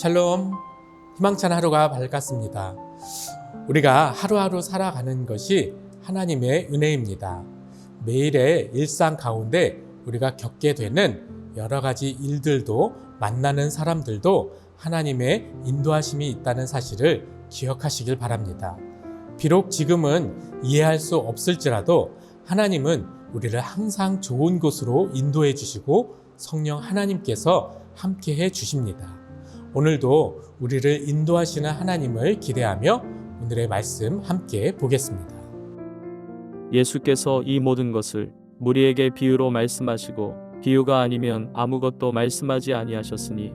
샬롬, 희망찬 하루가 밝았습니다. 우리가 하루하루 살아가는 것이 하나님의 은혜입니다. 매일의 일상 가운데 우리가 겪게 되는 여러 가지 일들도 만나는 사람들도 하나님의 인도하심이 있다는 사실을 기억하시길 바랍니다. 비록 지금은 이해할 수 없을지라도 하나님은 우리를 항상 좋은 곳으로 인도해 주시고 성령 하나님께서 함께 해 주십니다. 오늘도 우리를 인도하시는 하나님을 기대하며 오늘의 말씀 함께 보겠습니다. 예수께서 이 모든 것을 무리에게 비유로 말씀하시고 비유가 아니면 아무것도 말씀하지 아니하셨으니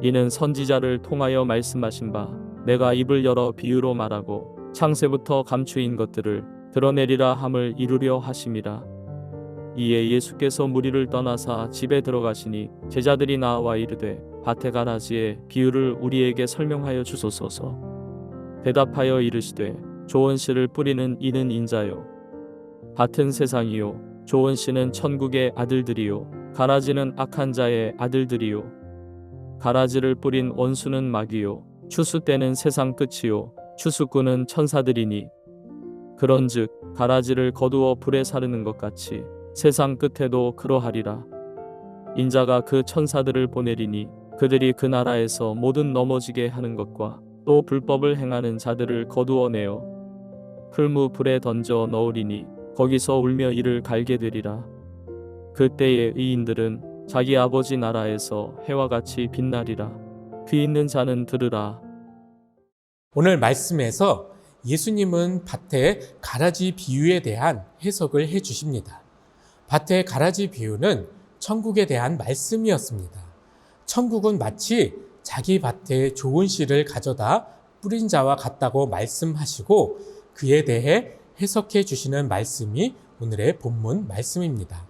이는 선지자를 통하여 말씀하신 바 내가 입을 열어 비유로 말하고 창세부터 감추인 것들을 드러내리라 함을 이루려 하심이라. 이에 예수께서 무리를 떠나사 집에 들어가시니 제자들이 나와 이르되 밭의 가라지의 비유를 우리에게 설명하여 주소서. 대답하여 이르시되 좋은 씨를 뿌리는 이는 인자요 밭은 세상이요 좋은 씨는 천국의 아들들이요 가라지는 악한 자의 아들들이요 가라지를 뿌린 원수는 마귀요 추수 때는 세상 끝이요 추수꾼은 천사들이니 그런즉 가라지를 거두어 불에 사르는 것 같이 세상 끝에도 그러하리라. 인자가 그 천사들을 보내리니 그들이 그 나라에서 모든 넘어지게 하는 것과 또 불법을 행하는 자들을 거두어내어 풀무 불에 던져 넣으리니 거기서 울며 이를 갈게 되리라. 그때의 의인들은 자기 아버지 나라에서 해와 같이 빛나리라. 귀 있는 자는 들으라. 오늘 말씀에서 예수님은 밭의 가라지 비유에 대한 해석을 해 주십니다. 밭의 가라지 비유는 천국에 대한 말씀이었습니다. 천국은 마치 자기 밭에 좋은 씨를 가져다 뿌린 자와 같다고 말씀하시고 그에 대해 해석해 주시는 말씀이 오늘의 본문 말씀입니다.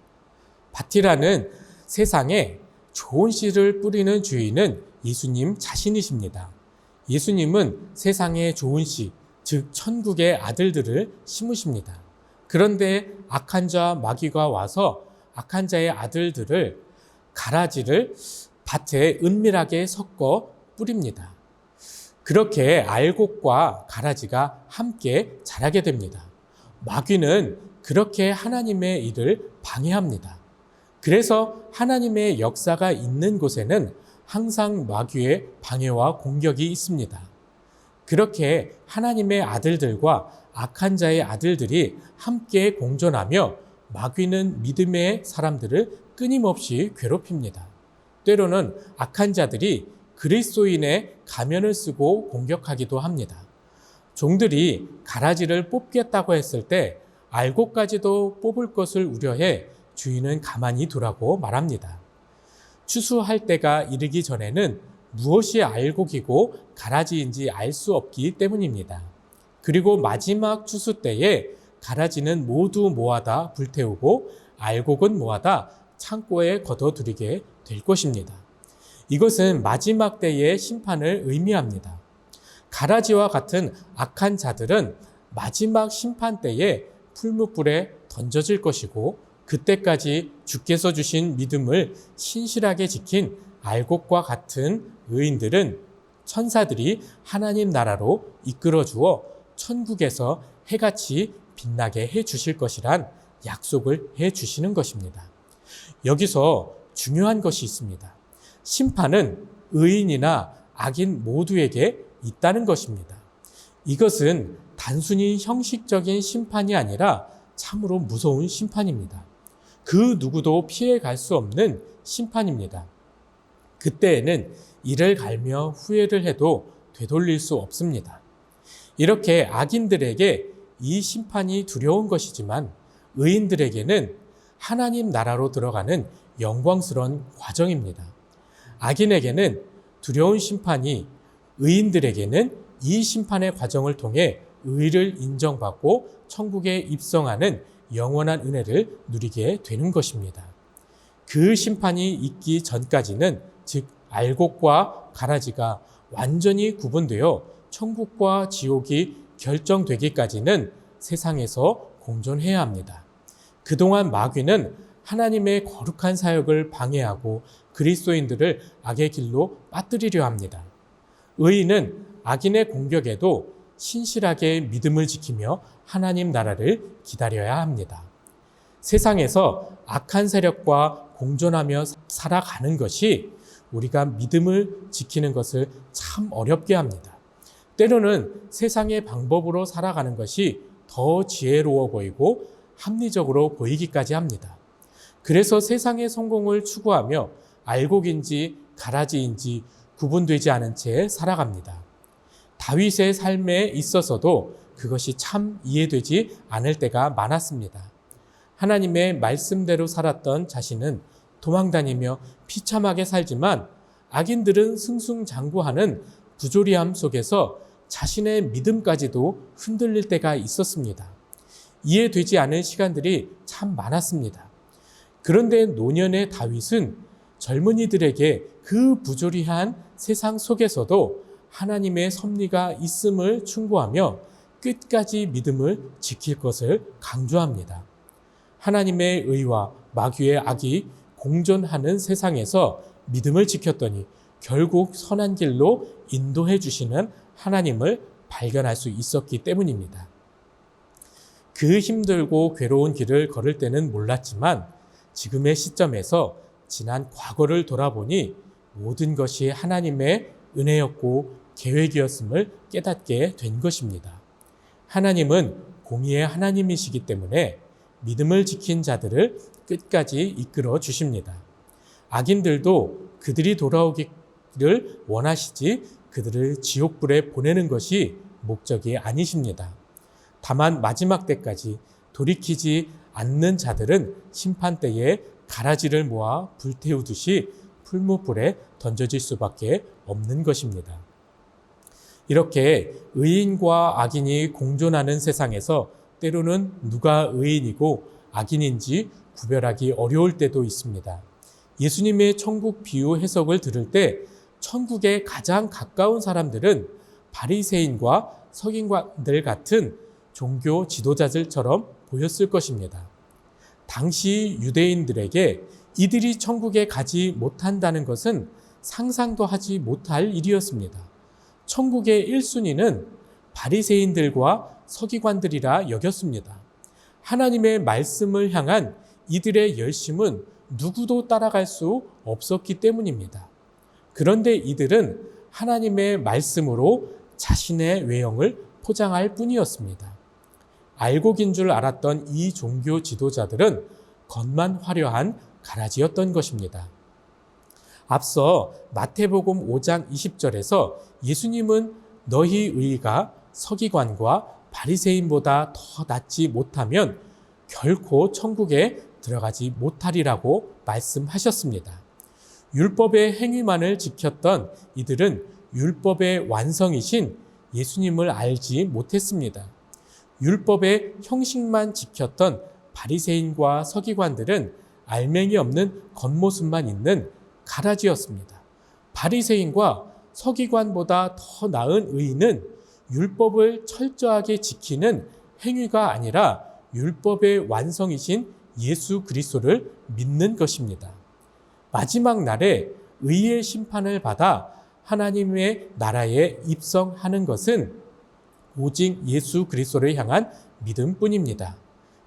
밭이라는 세상에 좋은 씨를 뿌리는 주인은 예수님 자신이십니다. 예수님은 세상에 좋은 씨, 즉 천국의 아들들을 심으십니다. 그런데 악한 자 마귀가 와서 악한 자의 아들들을 가라지를 밭에 은밀하게 섞어 뿌립니다. 그렇게 알곡과 가라지가 함께 자라게 됩니다. 마귀는 그렇게 하나님의 일을 방해합니다. 그래서 하나님의 역사가 있는 곳에는 항상 마귀의 방해와 공격이 있습니다. 그렇게 하나님의 아들들과 악한 자의 아들들이 함께 공존하며 마귀는 믿음의 사람들을 끊임없이 괴롭힙니다. 때로는 악한 자들이 그리스도인의 가면을 쓰고 공격하기도 합니다. 종들이 가라지를 뽑겠다고 했을 때 알곡까지도 뽑을 것을 우려해 주인은 가만히 두라고 말합니다. 추수할 때가 이르기 전에는 무엇이 알곡이고 가라지인지 알 수 없기 때문입니다. 그리고 마지막 추수 때에 가라지는 모두 모아다 불태우고 알곡은 모아다 창고에 걷어들이게 될 것입니다. 이것은 마지막 때의 심판을 의미합니다. 가라지와 같은 악한 자들은 마지막 심판 때에 풀무불에 던져질 것이고 그때까지 주께서 주신 믿음을 신실하게 지킨 알곡과 같은 의인들은 천사들이 하나님 나라로 이끌어 주어 천국에서 해같이 빛나게 해 주실 것이란 약속을 해 주시는 것입니다. 여기서 중요한 것이 있습니다. 심판은 의인이나 악인 모두에게 있다는 것입니다. 이것은 단순히 형식적인 심판이 아니라 참으로 무서운 심판입니다. 그 누구도 피해갈 수 없는 심판입니다. 그때에는 이를 갈며 후회를 해도 되돌릴 수 없습니다. 이렇게 악인들에게 이 심판이 두려운 것이지만 의인들에게는 하나님 나라로 들어가는 영광스러운 과정입니다. 악인에게는 두려운 심판이 의인들에게는 이 심판의 과정을 통해 의를 인정받고 천국에 입성하는 영원한 은혜를 누리게 되는 것입니다. 그 심판이 있기 전까지는 즉 알곡과 가라지가 완전히 구분되어 천국과 지옥이 결정되기까지는 세상에서 공존해야 합니다. 그동안 마귀는 하나님의 거룩한 사역을 방해하고 그리스도인들을 악의 길로 빠뜨리려 합니다. 의인은 악인의 공격에도 신실하게 믿음을 지키며 하나님 나라를 기다려야 합니다. 세상에서 악한 세력과 공존하며 살아가는 것이 우리가 믿음을 지키는 것을 참 어렵게 합니다. 때로는 세상의 방법으로 살아가는 것이 더 지혜로워 보이고 합리적으로 보이기까지 합니다. 그래서 세상의 성공을 추구하며 알곡인지 가라지인지 구분되지 않은 채 살아갑니다. 다윗의 삶에 있어서도 그것이 참 이해되지 않을 때가 많았습니다. 하나님의 말씀대로 살았던 자신은 도망다니며 비참하게 살지만 악인들은 승승장구하는 부조리함 속에서 자신의 믿음까지도 흔들릴 때가 있었습니다. 이해되지 않은 시간들이 참 많았습니다. 그런데 노년의 다윗은 젊은이들에게 그 부조리한 세상 속에서도 하나님의 섭리가 있음을 충고하며 끝까지 믿음을 지킬 것을 강조합니다. 하나님의 의와 마귀의 악이 공존하는 세상에서 믿음을 지켰더니 결국 선한 길로 인도해 주시는 하나님을 발견할 수 있었기 때문입니다. 그 힘들고 괴로운 길을 걸을 때는 몰랐지만 지금의 시점에서 지난 과거를 돌아보니 모든 것이 하나님의 은혜였고 계획이었음을 깨닫게 된 것입니다. 하나님은 공의의 하나님이시기 때문에 믿음을 지킨 자들을 끝까지 이끌어 주십니다. 악인들도 그들이 돌아오기를 원하시지 그들을 지옥불에 보내는 것이 목적이 아니십니다. 다만 마지막 때까지 돌이키지 않는 자들은 심판 때에 가라지를 모아 불태우듯이 풀무불에 던져질 수밖에 없는 것입니다. 이렇게 의인과 악인이 공존하는 세상에서 때로는 누가 의인이고 악인인지 구별하기 어려울 때도 있습니다. 예수님의 천국 비유 해석을 들을 때 천국에 가장 가까운 사람들은 바리새인과 서기관들 같은 종교 지도자들처럼 보였을 것입니다. 당시 유대인들에게 이들이 천국에 가지 못한다는 것은 상상도 하지 못할 일이었습니다. 천국의 1순위는 바리새인들과 서기관들이라 여겼습니다. 하나님의 말씀을 향한 이들의 열심은 누구도 따라갈 수 없었기 때문입니다. 그런데 이들은 하나님의 말씀으로 자신의 외형을 포장할 뿐이었습니다. 알곡인 줄 알았던 이 종교 지도자들은 겉만 화려한 가라지였던 것입니다. 앞서 마태복음 5장 20절에서 예수님은 너희 의가 서기관과 바리새인보다 더 낫지 못하면 결코 천국에 들어가지 못하리라고 말씀하셨습니다. 율법의 행위만을 지켰던 이들은 율법의 완성이신 예수님을 알지 못했습니다. 율법의 형식만 지켰던 바리새인과 서기관들은 알맹이 없는 겉모습만 있는 가라지였습니다. 바리새인과 서기관보다 더 나은 의인은 율법을 철저하게 지키는 행위가 아니라 율법의 완성이신 예수 그리스도를 믿는 것입니다. 마지막 날에 의의 심판을 받아 하나님의 나라에 입성하는 것은 오직 예수 그리스도를 향한 믿음뿐입니다.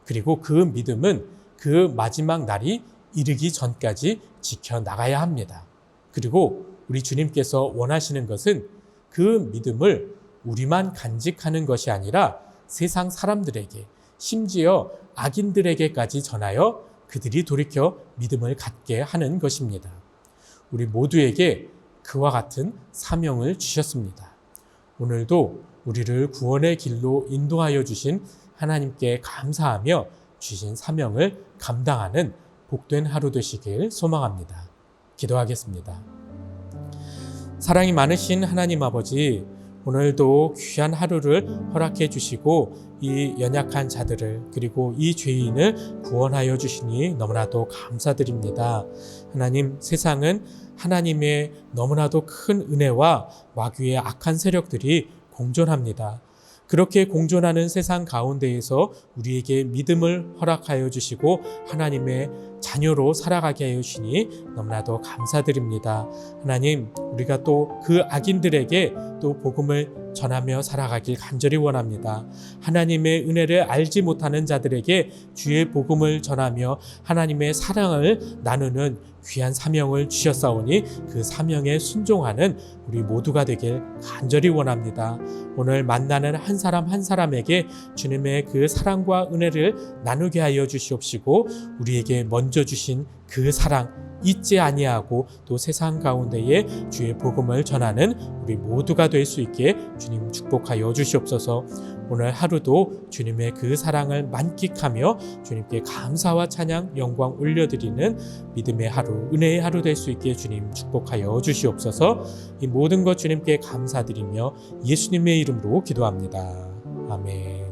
그리고 그 믿음은 그 마지막 날이 이르기 전까지 지켜나가야 합니다. 그리고 우리 주님께서 원하시는 것은 그 믿음을 우리만 간직하는 것이 아니라 세상 사람들에게, 심지어 악인들에게까지 전하여 그들이 돌이켜 믿음을 갖게 하는 것입니다. 우리 모두에게 그와 같은 사명을 주셨습니다. 오늘도 우리를 구원의 길로 인도하여 주신 하나님께 감사하며 주신 사명을 감당하는 복된 하루 되시길 소망합니다. 기도하겠습니다. 사랑이 많으신 하나님 아버지, 오늘도 귀한 하루를 허락해 주시고 이 연약한 자들을 그리고 이 죄인을 구원하여 주시니 너무나도 감사드립니다. 하나님, 세상은 하나님의 너무나도 큰 은혜와 마귀의 악한 세력들이 공존합니다. 그렇게 공존하는 세상 가운데에서 우리에게 믿음을 허락하여 주시고 하나님의 자녀로 살아가게 하여 주시니 너무나도 감사드립니다. 하나님, 우리가 또 그 악인들에게 또 복음을 전하며 살아가길 간절히 원합니다. 하나님의 은혜를 알지 못하는 자들에게 주의 복음을 전하며 하나님의 사랑을 나누는 귀한 사명을 주셨사오니 그 사명에 순종하는 우리 모두가 되길 간절히 원합니다. 오늘 만나는 한 사람 한 사람에게 주님의 그 사랑과 은혜를 나누게 하여 주시옵시고 우리에게 먼저 주신 그 사랑 잊지 아니하고 또 세상 가운데에 주의 복음을 전하는 우리 모두가 될 수 있게 주님 축복하여 주시옵소서. 오늘 하루도 주님의 그 사랑을 만끽하며 주님께 감사와 찬양, 영광 올려드리는 믿음의 하루, 은혜의 하루 될 수 있게 주님 축복하여 주시옵소서. 이 모든 것 주님께 감사드리며 예수님의 이름으로 기도합니다. 아멘.